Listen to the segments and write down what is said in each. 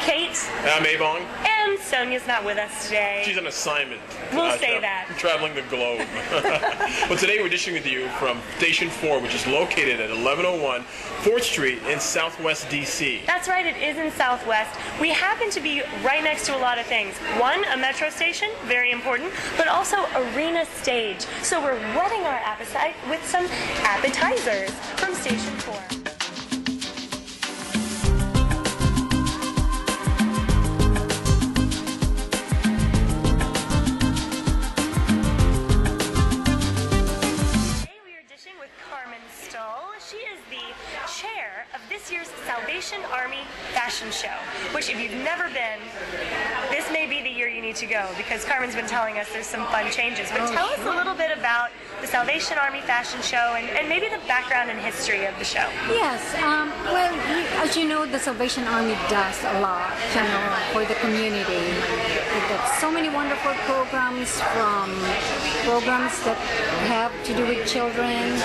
Kate. I'm Ebong. And Sonia's not with us today. She's on assignment. We'll say that. Traveling the globe. Well, today we're dishing with you from Station 4, which is located at 1101 4th Street in Southwest D.C. That's right, it is in Southwest. We happen to be right next to a lot of things. One, a metro station, very important, but also arena stage. So we're whetting our appetite with some appetizers from Station 4. Carmen Stull. She is the chair of this year's Salvation Army Fashion Show, which if you've never been, this may be the year you need to go because Carmen's been telling us there's some fun changes. But tell us a little bit about the Salvation Army Fashion Show and maybe the background and history of the show. Yes, well, as you know, the Salvation Army does a lot, for the community. We've got so many wonderful programs, from programs that have to do with children.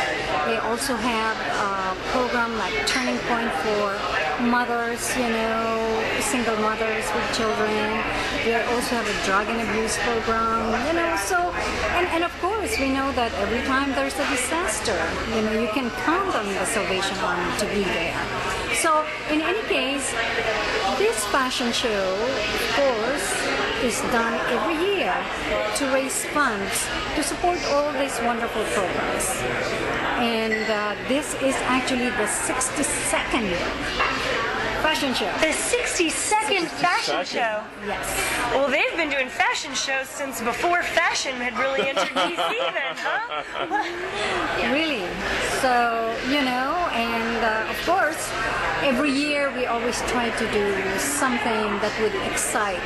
They also have a program like Turning Point for mothers, single mothers with children. They also have a drug and abuse program, so, and of course we know that every time there's a disaster, you can count on the Salvation Army to be there. So in any case, this fashion show, of course, is done every year to raise funds to support all these wonderful programs. And this is actually the 62nd fashion show. The 62nd fashion show? Yes. Well, they've been doing fashion shows since before fashion had really entered DC then, huh? Really. So, and of course, every year we always try to do something that would excite,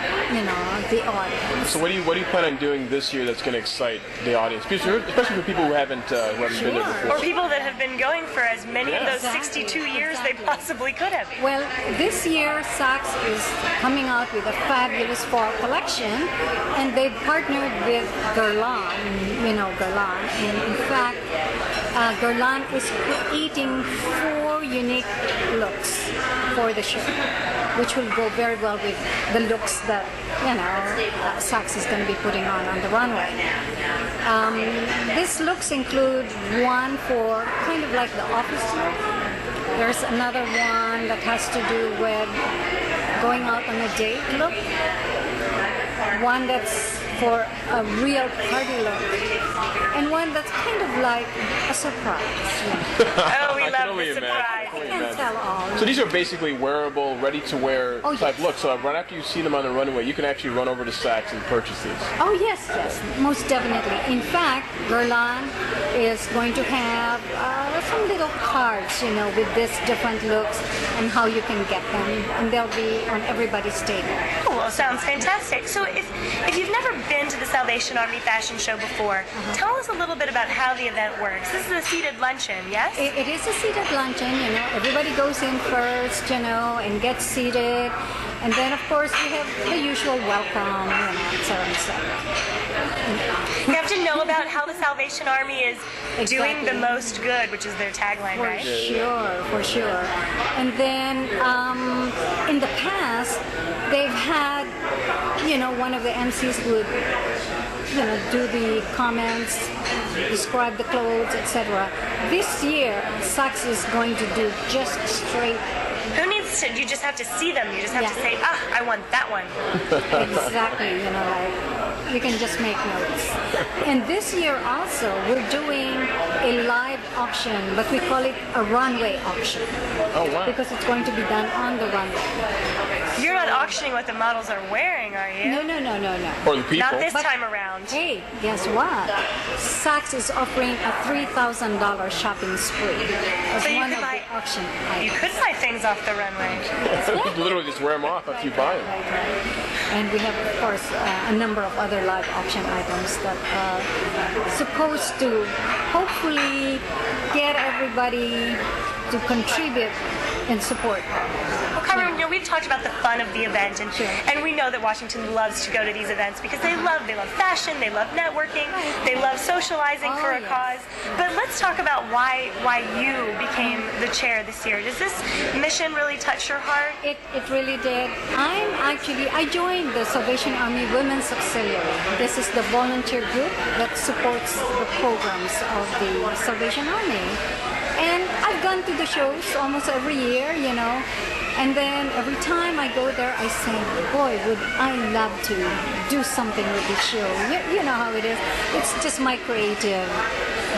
the audience. So what do you plan on doing this year that's going to excite the audience, especially for people who haven't been there before? Or people that have been going for as many of those 62 years they possibly could have. Well, this year Saks is coming out with a fabulous fall collection, and they've partnered with Guerlain, Guerlain, and in fact, Guerlain is creating 4 unique looks for the show, which will go very well with the looks that, Saks is going to be putting on the runway. These looks include one for kind of like the office look. There's another one that has to do with going out on a date look. One that's for a real party look. And one that's kind of like a surprise. Oh, we love the surprise. I can't tell all. So these are basically wearable, ready-to-wear type looks. So right after you see them on the runway, you can actually run over to Saks and purchase these. Oh, yes, most definitely. In fact, Guerlain is going to have some little cards, with these different looks and how you can get them. And they'll be on everybody's table. Oh, well, sounds fantastic. So if you've never been to the Salvation Army Fashion Show before, tell us a little bit about how the event works. This is a seated luncheon, yes? It is a seated luncheon, Everybody goes in first, and gets seated. And then, of course, we have the usual welcome, et cetera, et cetera. You have to know about how the Salvation Army is doing the most good, which is their tagline, right? For sure. And then, in the past, they've had, one of the MCs would, do the comments, describe the clothes, etc. This year, Saks is going to do just straight. Who needs to? You just have to see them. You just have to say, I want that one. Exactly. You can just make notes. And this year also, we're doing a live auction, but we call it a runway auction. Oh, wow. Because it's going to be done on the runway. You're not auctioning what the models are wearing, are you? No. Or the people. Not this time around. Hey, guess what? Saks is offering a $3,000 shopping spree as So one of the auction items. You could buy things off the runway. You could literally just wear them off after you buy them. Right. And we have, of course, a number of other live auction items that are supposed to hopefully get everybody to contribute and support. Well, Carmen, you know, we've talked about the fun of the event, and Sure. and we know that Washington loves to go to these events because they love fashion, they love networking, they love socializing for a yes. cause. But let's talk about why you became the chair this year. Does this mission really touch your heart? It really did. I joined the Salvation Army Women's Auxiliary. This is the volunteer group that supports the programs of the Salvation Army. And I've gone to the shows almost every year, you know. And then every time I go there, I say, boy, would I love to do something with this show. You know how it is. It's just my creative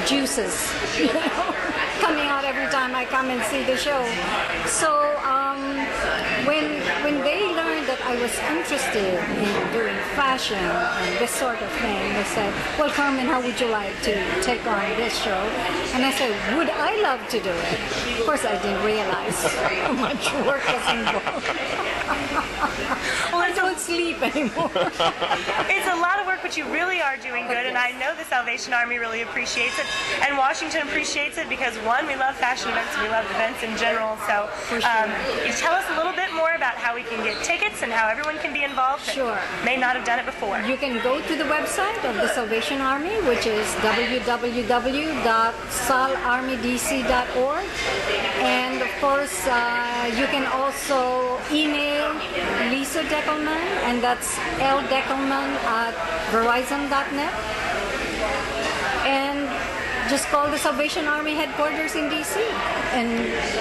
juices, you know, coming out every time I come and see the show. So when they learned that I was interested in doing fashion and this sort of thing, they said, well, Carmen, how would you like to take on this show? And I said, would I love to do it? Of course, I didn't realize how much work was involved. I don't sleep anymore. It's a lot of work, but you really are doing good, and I know the Salvation Army really appreciates it, and Washington appreciates it because, one, we love fashion events, we love events in general, so you tell us a little bit more about how we can get tickets and how everyone can be involved that Sure. may not have done it before. You can go to the website of the Salvation Army, which is www.salarmydc.org, and of course you can also email Lisa Deckelman, and that's ldeckelman@verizon.net, and just call the Salvation Army headquarters in DC, and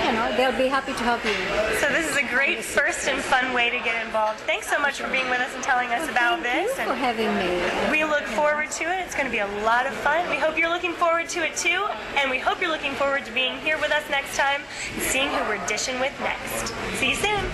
you know they'll be happy to help you. So this is a great first and fun way to get involved. Thanks so much for being with us and telling us about Thank this. you for having me. We look forward to it. It's going to be a lot of fun. We hope you're looking forward to it too, and we hope you're looking forward to being here with us next time and seeing who we're dishing with next. See you soon.